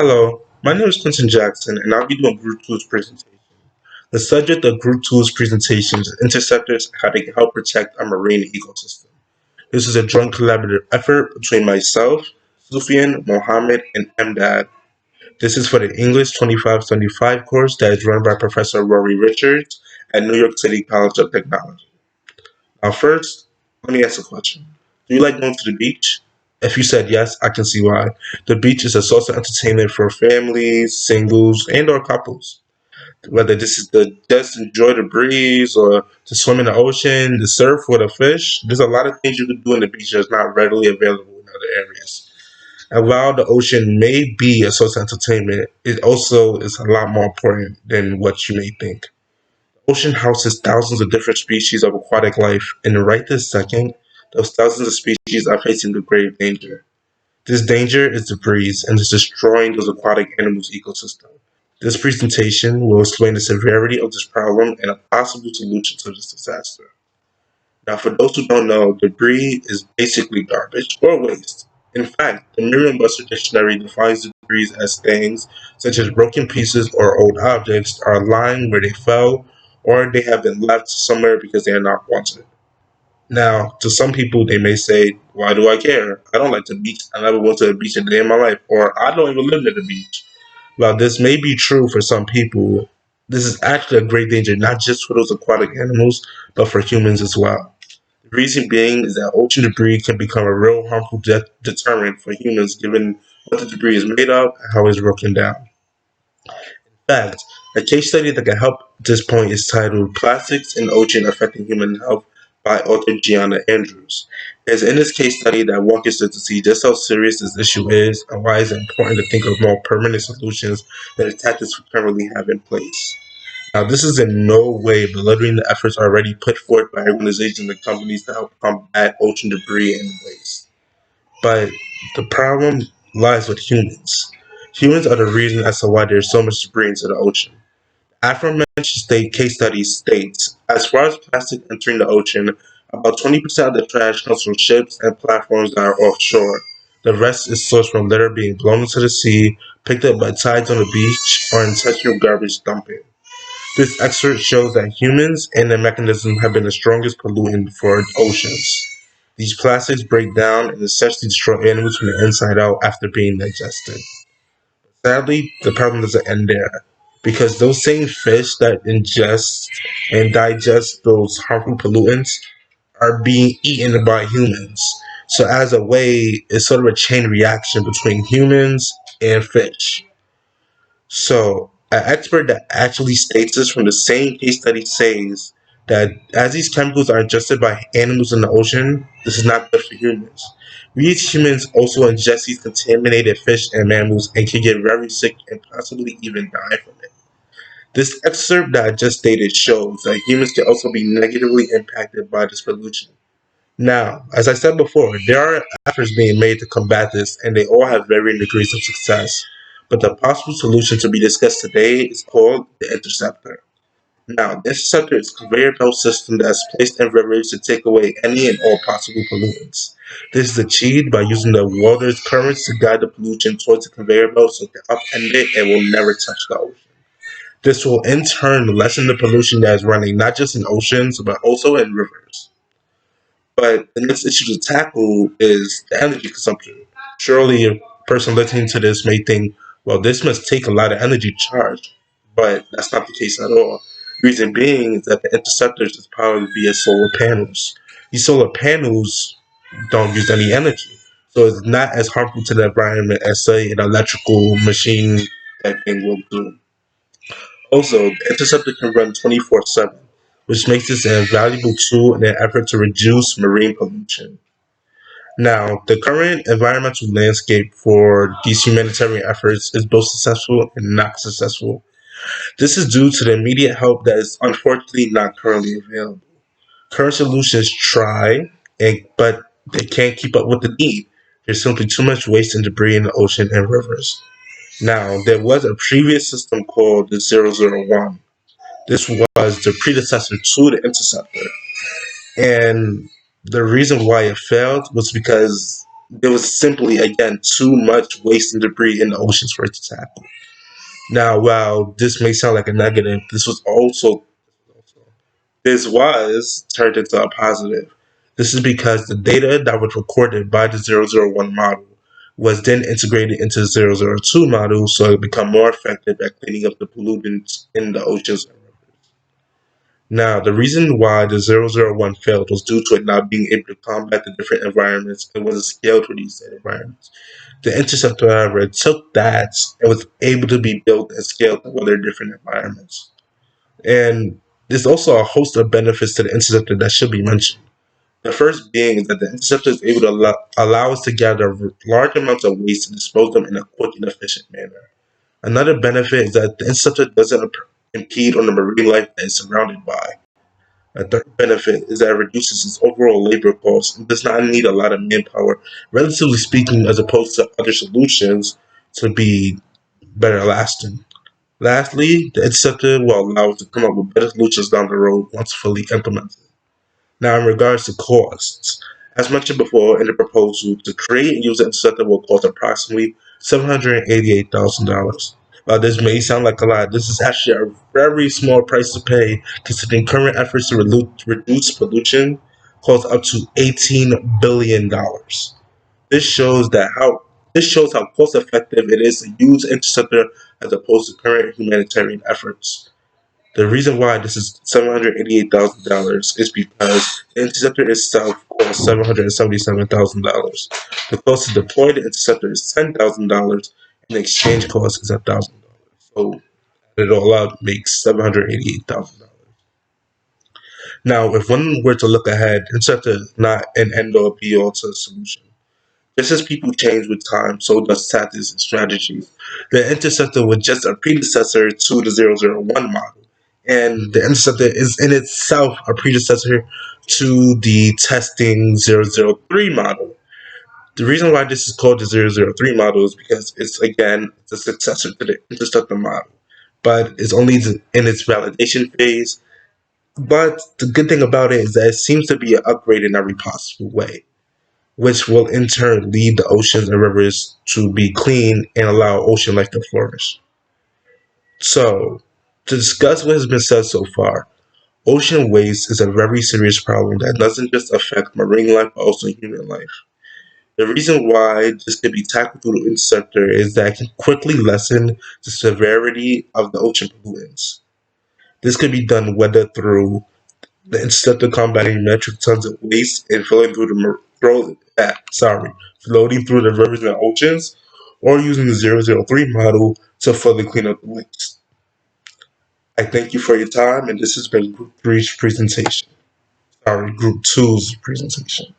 Hello, my name is Quentin Jackson, and I'll be doing Group Two's presentation. The subject of Group Two's presentation is interceptors, how they can help protect our marine ecosystem. This is a joint collaborative effort between myself, Suffian, Mohammed, and Emdad. This is for the English 2575 course that is run by Professor Rory Richards at New York City College of Technology. Now, first, let me ask a question. Do you like going to the beach? If you said yes, I can see why. The beach is a source of entertainment for families, singles, and or couples. Whether this is to just enjoy the breeze or to swim in the ocean, to surf or to fish, there's a lot of things you can do in the beach that's not readily available in other areas. And while the ocean may be a source of entertainment, it also is a lot more important than what you may think. Ocean houses thousands of different species of aquatic life, and right this second, those thousands of species are facing a grave danger. This danger is the breeze and is destroying those aquatic animals' ecosystem. This presentation will explain the severity of this problem and a possible solution to this disaster. Now, for those who don't know, debris is basically garbage or waste. In fact, the Merriam-Webster dictionary defines debris as things such as broken pieces or old objects are lying where they fell or they have been left somewhere because they are not wanted. Now, to some people, they may say, why do I care? I don't like the beach. I never went to the beach a day in my life. Or I don't even live near the beach. While this may be true for some people, this is actually a great danger, not just for those aquatic animals, but for humans as well. The reason being is that ocean debris can become a real harmful deterrent for humans given what the debris is made of and how it's broken down. In fact, a case study that can help at this point is titled Plastics in Ocean Affecting Human Health by author Gianna Andrews. It's in this case study that walks us through to see just how serious this issue is and why it's important to think of more permanent solutions than the tactics we currently have in place. Now, this is in no way belittling the efforts already put forth by organizations and companies to help combat ocean debris and waste. But the problem lies with humans. Humans are the reason as to why there's so much debris into the ocean. Aforementioned state case study states, as far as plastic entering the ocean, about 20% of the trash comes from ships and platforms that are offshore. The rest is sourced from litter being blown into the sea, picked up by tides on the beach, or intentional garbage dumping. This excerpt shows that humans and their mechanisms have been the strongest pollutant for oceans. These plastics break down and essentially destroy animals from the inside out after being digested. Sadly, the problem doesn't end there, because those same fish that ingest and digest those harmful pollutants are being eaten by humans. So, as a way, it's sort of a chain reaction between humans and fish. So, an expert that actually states this from the same case study says that as these chemicals are ingested by animals in the ocean, this is not good for humans. We as humans also ingest these contaminated fish and mammals and can get very sick and possibly even die from it. This excerpt that I just stated shows that humans can also be negatively impacted by this pollution. Now, as I said before, there are efforts being made to combat this, and they all have varying degrees of success. But the possible solution to be discussed today is called the Interceptor. Now, the Interceptor is a conveyor belt system that is placed in rivers to take away any and all possible pollutants. This is achieved by using the water's currents to guide the pollution towards the conveyor belt so it can upend it and will never touch the ocean. This will in turn lessen the pollution that is running not just in oceans, but also in rivers. But the next issue to tackle is the energy consumption. Surely a person listening to this may think, well, this must take a lot of energy to charge. But that's not the case at all. Reason being is that the interceptors is powered via solar panels. These solar panels don't use any energy. So it's not as harmful to the environment as, say, an electrical machine type thing will do. Also, the interceptor can run 24/7, which makes this an invaluable tool in an effort to reduce marine pollution. Now, the current environmental landscape for these humanitarian efforts is both successful and not successful. This is due to the immediate help that is unfortunately not currently available. Current solutions try, but they can't keep up with the need. There's simply too much waste and debris in the ocean and rivers. Now, there was a previous system called the 001. This was the predecessor to the Interceptor. And the reason why it failed was because There was simply, again, too much waste and debris in the oceans for it to tackle. Now, while this may sound like a negative, this was turned into a positive. This is because the data that was recorded by the zero zero 001 model was then integrated into the zero zero 002 model so it become more effective at cleaning up the pollutants in the oceans. Now, the reason why the zero zero 001 failed was due to it not being able to combat the different environments and wasn't scaled for these environments. The Interceptor, however, took that and was able to be built and scaled to other different environments. And there's also a host of benefits to the Interceptor that should be mentioned. The first being that the Interceptor is able to allow us to gather large amounts of waste and dispose them in a quick and efficient manner. Another benefit is that the Interceptor doesn't impede on the marine life that it's surrounded by. A third benefit is that it reduces its overall labor costs and does not need a lot of manpower, relatively speaking, as opposed to other solutions to be better lasting. Lastly, the Interceptor will allow us to come up with better solutions down the road once fully implemented. Now, in regards to costs, as mentioned before in the proposal, to create and use the Interceptor will cost approximately $788,000. While this may sound like a lot, this is actually a very small price to pay considering current efforts to reduce pollution cost up to $18 billion. This shows that how this shows how cost effective it is to use Interceptor as opposed to current humanitarian efforts. The reason why this is $788,000 is because the Interceptor itself costs $777,000. The cost to deploy the Interceptor is $10,000, and the exchange cost is $1,000. So it all out makes $788,000. Now, if one were to look ahead, Interceptor is not an end all be all to the solution. Just as people change with time, so does tactics and strategies. The Interceptor was just a predecessor to the zero zero 001 model, and the Interceptor is in itself a predecessor to the testing zero zero 003 model. The reason why this is called the zero zero 003 model is because it's, again, the successor to the Interceptor model, but it's only in its validation phase. But the good thing about it is that it seems to be an upgrade in every possible way, which will in turn lead the oceans and rivers to be clean and allow ocean life to flourish. So, to discuss what has been said so far, ocean waste is a very serious problem that doesn't just affect marine life but also human life. The reason why this can be tackled through the Interceptor is that it can quickly lessen the severity of the ocean pollutants. This can be done whether through the Interceptor combating metric tons of waste and floating through the rivers and oceans, or using the zero zero 003 model to fully clean up the waste. I thank you for your time, and this has been Group 3's presentation. Group 2's presentation.